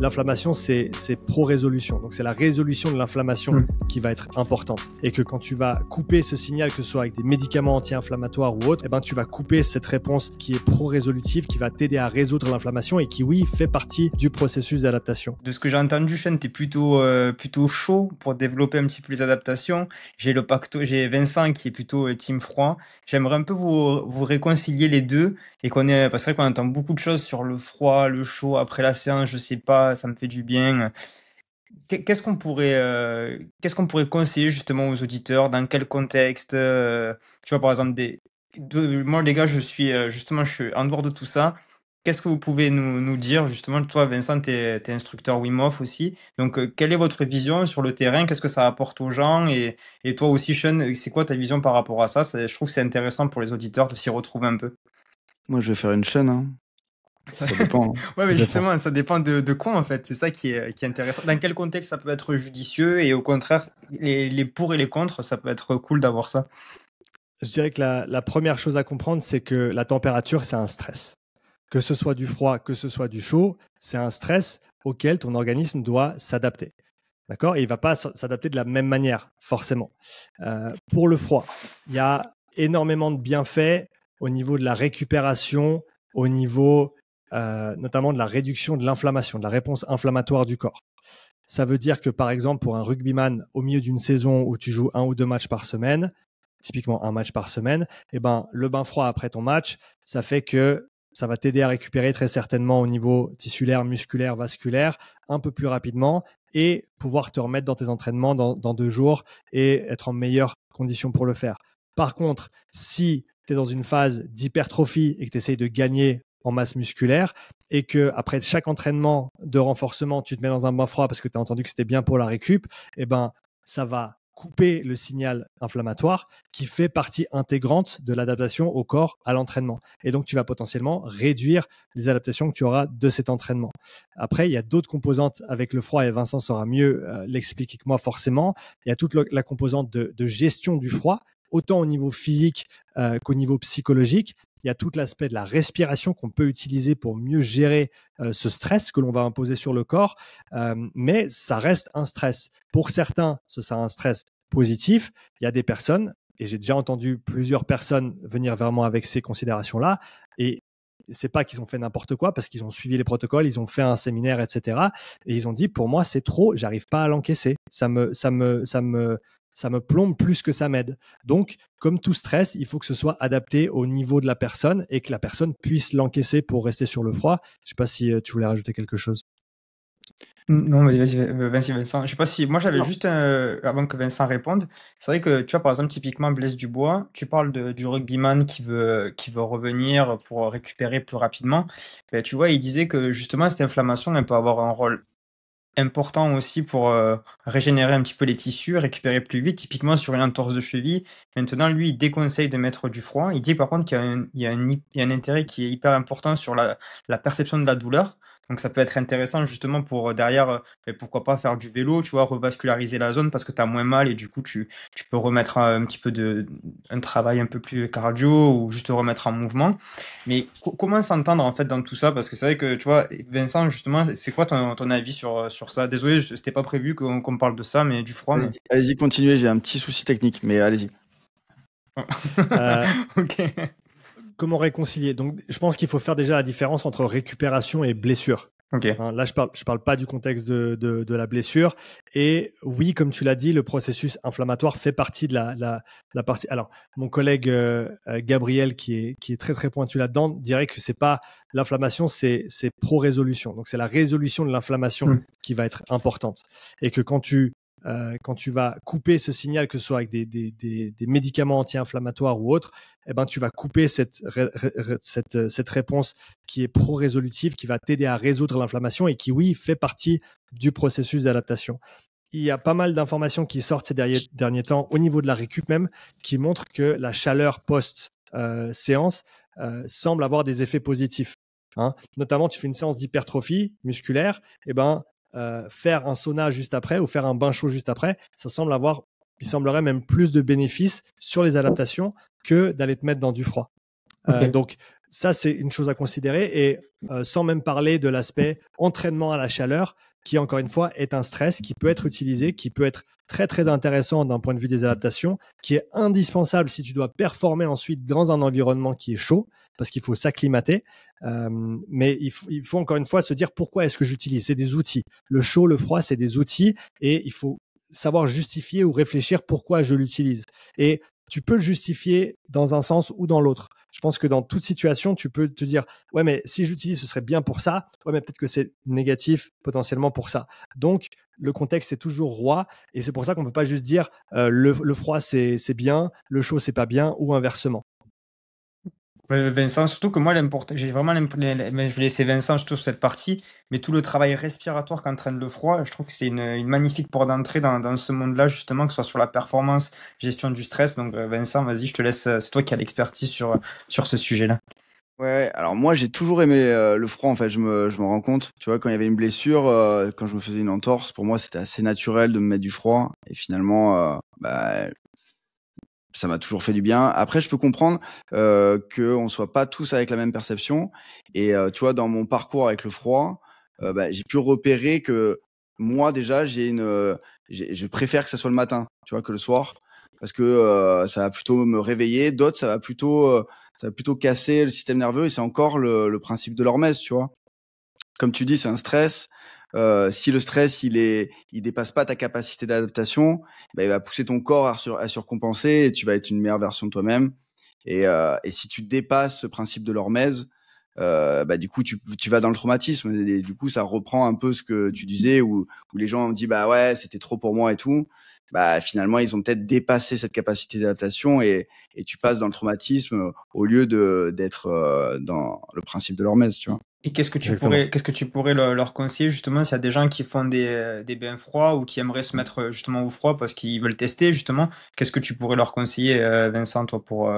l'inflammation, c'est pro-résolution. Donc, c'est la résolution de l'inflammation qui va être importante. Et que quand tu vas couper ce signal, que ce soit avec des médicaments anti-inflammatoires ou autres, tu vas couper cette réponse qui est pro-résolutive, qui va t'aider à résoudre l'inflammation et qui, oui, fait partie du processus d'adaptation. De ce que j'ai entendu, Sean, tu es plutôt chaud pour développer un petit peu les adaptations. J'ai Vincent qui est plutôt team froid. J'aimerais un peu vous réconcilier les deux et parce que c'est vrai qu'on entend beaucoup de choses sur le froid, le chaud, après la séance, je sais pas, ça me fait du bien. Qu'est-ce qu'on pourrait conseiller justement aux auditeurs, dans quel contexte, tu vois, par exemple, moi les gars, je suis en dehors de tout ça. Qu'est-ce que vous pouvez nous dire justement? Toi, Vincent, t'es instructeur Wim Hof aussi. Donc, quelle est votre vision sur le terrain? Qu'est-ce que ça apporte aux gens? Et toi aussi, Sean, c'est quoi ta vision par rapport à ça? Je trouve que c'est intéressant pour les auditeurs de s'y retrouver un peu. Moi, je vais faire une chaîne, hein. Ça dépend. Ouais, mais justement, ça dépend de quoi en fait. C'est ça qui est intéressant. Dans quel contexte ça peut être judicieux et au contraire, les pour et les contre, ça peut être cool d'avoir ça. Je dirais que la première chose à comprendre, c'est que la température, c'est un stress. Que ce soit du froid, que ce soit du chaud, c'est un stress auquel ton organisme doit s'adapter. D'accord? Et il ne va pas s'adapter de la même manière, forcément. Pour le froid, il y a énormément de bienfaits au niveau de la récupération, au niveau notamment de la réduction de l'inflammation, de la réponse inflammatoire du corps. Ça veut dire que, par exemple, pour un rugbyman, au milieu d'une saison où tu joues 1 ou 2 matchs par semaine, typiquement un match par semaine, le bain froid après ton match, ça fait que ça va t'aider à récupérer très certainement au niveau tissulaire, musculaire, vasculaire, un peu plus rapidement et pouvoir te remettre dans tes entraînements dans 2 jours et être en meilleure condition pour le faire. Par contre, si tu es dans une phase d'hypertrophie et que tu essayes de gagner en masse musculaire et que après chaque entraînement de renforcement, tu te mets dans un bain froid parce que tu as entendu que c'était bien pour la récup, ça va couper le signal inflammatoire qui fait partie intégrante de l'adaptation au corps à l'entraînement. Et donc, tu vas potentiellement réduire les adaptations que tu auras de cet entraînement. Après, il y a d'autres composantes avec le froid et Vincent saura mieux l'expliquer que moi forcément. Il y a toute la composante de gestion du froid, autant au niveau physique qu'au niveau psychologique. Il y a tout l'aspect de la respiration qu'on peut utiliser pour mieux gérer ce stress que l'on va imposer sur le corps, mais ça reste un stress. Pour certains, ce sera un stress positif. Il y a des personnes, et j'ai déjà entendu plusieurs personnes venir vers moi avec ces considérations-là, et c'est pas qu'ils ont fait n'importe quoi parce qu'ils ont suivi les protocoles, ils ont fait un séminaire, etc. Et ils ont dit, pour moi, c'est trop, j'arrive pas à l'encaisser. Ça me plombe plus que ça m'aide. Donc, comme tout stress, il faut que ce soit adapté au niveau de la personne et que la personne puisse l'encaisser pour rester sur le froid. Je ne sais pas si tu voulais rajouter quelque chose. Non, mais vas-y, Vincent. Je sais pas si moi j'avais juste avant que Vincent réponde. C'est vrai que tu vois par exemple typiquement Blaise Dubois, tu parles du rugbyman qui veut revenir pour récupérer plus rapidement. Ben, tu vois, il disait que justement cette inflammation elle peut avoir un rôle important aussi pour régénérer un petit peu les tissus, récupérer plus vite, typiquement sur une entorse de cheville. Maintenant, lui, il déconseille de mettre du froid. Il dit par contre qu'il y a un intérêt qui est hyper important sur la perception de la douleur. Donc ça peut être intéressant justement pour derrière, pourquoi pas faire du vélo, tu vois, revasculariser la zone parce que tu as moins mal et du coup tu peux remettre un petit peu un travail un peu plus cardio ou juste remettre en mouvement. Mais comment s'entendre en fait dans tout ça? Parce que c'est vrai que tu vois, Vincent, justement, c'est quoi ton avis sur ça? Désolé, c'était pas prévu qu'on parle de ça, mais du froid. Mais... Allez-y, continuez, j'ai un petit souci technique, mais allez-y. Ok. Comment réconcilier? Donc, je pense qu'il faut faire déjà la différence entre récupération et blessure. Okay. Là, je parle pas du contexte de la blessure. Et oui, comme tu l'as dit, le processus inflammatoire fait partie de la partie. Alors, mon collègue Gabriel, qui est très très pointu là-dedans, dirait que c'est pas l'inflammation, c'est pro-résolution. Donc, c'est la résolution de l'inflammation qui va être importante. Et que quand tu vas couper ce signal, que ce soit avec des médicaments anti-inflammatoires ou autres, tu vas couper cette réponse qui est pro-résolutive, qui va t'aider à résoudre l'inflammation et qui, oui, fait partie du processus d'adaptation. Il y a pas mal d'informations qui sortent ces derniers temps au niveau de la récup même, qui montrent que la chaleur post-séance semble avoir des effets positifs. Notamment, tu fais une séance d'hypertrophie musculaire, faire un sauna juste après ou faire un bain chaud juste après, il semblerait même plus de bénéfices sur les adaptations que d'aller te mettre dans du froid. Okay. Donc, ça, c'est une chose à considérer. Et sans même parler de l'aspect entraînement à la chaleur, qui, encore une fois, est un stress qui peut être utilisé, qui peut être très, très intéressant d'un point de vue des adaptations, qui est indispensable si tu dois performer ensuite dans un environnement qui est chaud, parce qu'il faut s'acclimater. Mais il faut encore une fois se dire pourquoi est-ce que j'utilise. C'est des outils. Le chaud, le froid, c'est des outils et il faut savoir justifier ou réfléchir pourquoi je l'utilise. Et tu peux le justifier dans un sens ou dans l'autre. Je pense que dans toute situation, tu peux te dire « Ouais, mais si j'utilise, ce serait bien pour ça. Ouais, mais peut-être que c'est négatif potentiellement pour ça. » Donc, le contexte est toujours roi et c'est pour ça qu'on ne peut pas juste dire le froid, c'est bien, le chaud, c'est pas bien ou inversement. Vincent, surtout que moi, j'ai vraiment mais je vais laisser Vincent surtout sur cette partie, mais tout le travail respiratoire qu'entraîne le froid, je trouve que c'est une magnifique porte d'entrée dans ce monde-là, justement, que ce soit sur la performance, gestion du stress. Donc, Vincent, vas-y, je te laisse, c'est toi qui as l'expertise sur ce sujet-là. Ouais, alors moi j'ai toujours aimé le froid en fait, je me rends compte, tu vois, quand il y avait une blessure, quand je me faisais une entorse, pour moi c'était assez naturel de me mettre du froid et finalement ça m'a toujours fait du bien. Après je peux comprendre qu'on soit pas tous avec la même perception et tu vois dans mon parcours avec le froid, j'ai pu repérer que moi déjà je préfère que ça soit le matin, tu vois, que le soir parce que ça va plutôt me réveiller, d'autres ça va plutôt casser le système nerveux et c'est encore le principe de l'hormèse, tu vois. Comme tu dis, c'est un stress. Si le stress, il dépasse pas ta capacité d'adaptation, il va pousser ton corps à surcompenser et tu vas être une meilleure version de toi-même. Et si tu dépasses ce principe de l'hormèse, du coup, tu vas dans le traumatisme. Et du coup, ça reprend un peu ce que tu disais où les gens ont dit, bah ouais, c'était trop pour moi et tout. Finalement, ils ont peut-être dépassé cette capacité d'adaptation et tu passes dans le traumatisme au lieu d'être dans le principe de l'hormèse, tu vois. Et qu'est-ce que Exactement. tu pourrais leur conseiller justement s'il y a des gens qui font des bains froids ou qui aimeraient se mettre justement au froid parce qu'ils veulent tester justement, qu'est-ce que tu pourrais leur conseiller, Vincent, toi, pour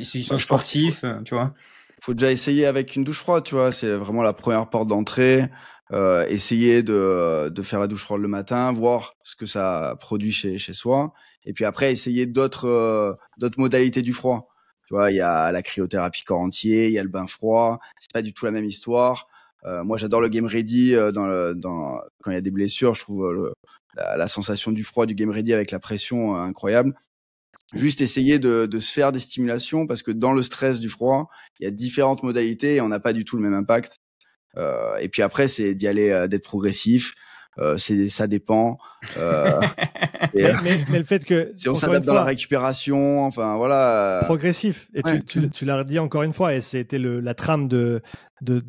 s'ils sont Je pense qu'il sportifs, tu vois? faut déjà essayer avec une douche froide, tu vois. C'est vraiment la première porte d'entrée. Essayer de faire la douche froide le matin, voir ce que ça produit chez soi. Et puis après, essayer d'autres modalités du froid. Tu vois, il y a la cryothérapie corps entier, il y a le bain froid. C'est pas du tout la même histoire. Moi, j'adore le game ready quand il y a des blessures. Je trouve la sensation du froid du game ready avec la pression incroyable. Juste essayer de se faire des stimulations parce que dans le stress du froid, il y a différentes modalités et on n'a pas du tout le même impact. Et puis après, c'est d'y aller, d'être progressif. Ça dépend. Mais le fait que, Si on encore une s'adapte dans la fois, récupération, enfin voilà. progressif, et Ouais. tu l'as redit encore une fois, et c'était la trame de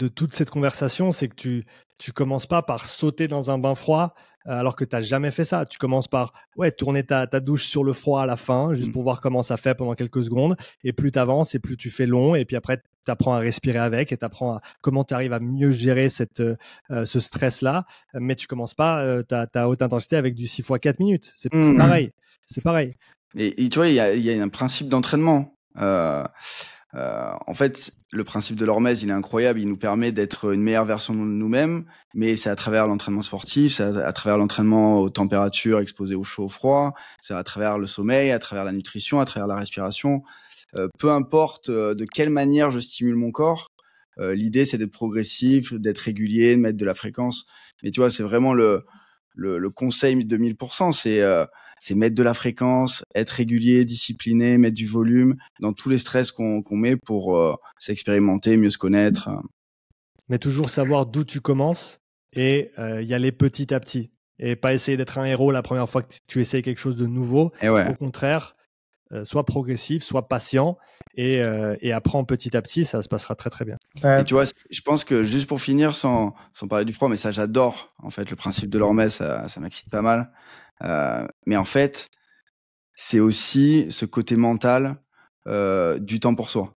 toute cette conversation, c'est que tu commences pas par sauter dans un bain froid alors que tu n'as jamais fait ça. Tu commences par tourner ta douche sur le froid à la fin, juste pour voir comment ça fait pendant quelques secondes. Et plus tu avances, et plus tu fais long. Et puis après, tu apprends à respirer avec et tu apprends comment tu arrives à mieux gérer ce stress-là. Mais tu commences pas ta haute intensité avec du 6 x 4 minutes. C'est pareil. C'est pareil. Et tu vois, il y a un principe d'entraînement. En fait, le principe de l'hormèse, il est incroyable. Il nous permet d'être une meilleure version de nous-mêmes, mais c'est à travers l'entraînement sportif, c'est à travers l'entraînement aux températures exposées au chaud, au froid, c'est à travers le sommeil, à travers la nutrition, à travers la respiration. Peu importe de quelle manière je stimule mon corps, l'idée c'est d'être progressif, d'être régulier, de mettre de la fréquence. Mais tu vois, c'est vraiment le conseil de 1000%, c'est mettre de la fréquence, être régulier, discipliné, mettre du volume dans tous les stress qu'on met pour s'expérimenter, mieux se connaître. Mais toujours savoir d'où tu commences et y aller petit à petit. Et pas essayer d'être un héros la première fois que tu essayes quelque chose de nouveau. Et ouais. Au contraire, sois progressif, sois patient et apprends petit à petit, ça se passera très très bien. Et tu vois, je pense que juste pour finir, sans parler du froid, mais ça j'adore, en fait, le principe de l'hormèse, ça m'excite pas mal. Mais en fait, c'est aussi ce côté mental du temps pour soi.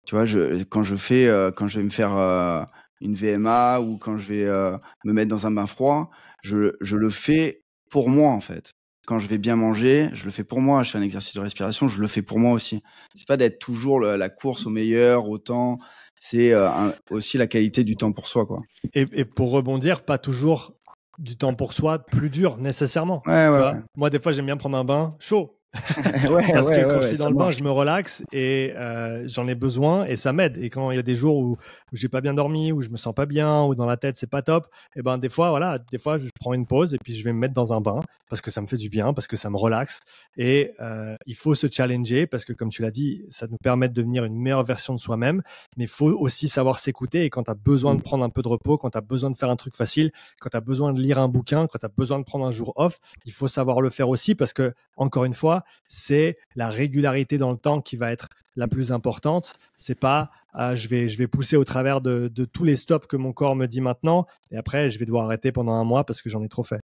Tu vois, quand je vais me faire une VMA ou quand je vais me mettre dans un bain froid, je le fais pour moi, en fait. Quand je vais bien manger, je le fais pour moi. Je fais un exercice de respiration, je le fais pour moi aussi. C'est pas d'être toujours la course au meilleur, au temps. C'est aussi la qualité du temps pour soi, quoi. Et pour rebondir, pas toujours du temps pour soi plus dur nécessairement. Ouais. Moi, des fois, j'aime bien prendre un bain chaud. Parce que quand je suis ça dans le bain, marche. je me relaxe et j'en ai besoin et ça m'aide. Et quand il y a des jours où j'ai pas bien dormi, où je me sens pas bien, ou dans la tête c'est pas top, et ben des fois je prends une pause et puis je vais me mettre dans un bain parce que ça me fait du bien, parce que ça me relaxe. Et il faut se challenger parce que comme tu l'as dit, ça nous permet de devenir une meilleure version de soi-même. Mais il faut aussi savoir s'écouter. Et quand tu as besoin de prendre un peu de repos, quand tu as besoin de faire un truc facile, quand tu as besoin de lire un bouquin, quand tu as besoin de prendre un jour off, il faut savoir le faire aussi parce que encore une fois, c'est la régularité dans le temps qui va être la plus importante. C'est pas je vais pousser au travers de tous les stops que mon corps me dit maintenant et après je vais devoir arrêter pendant un mois parce que j'en ai trop fait.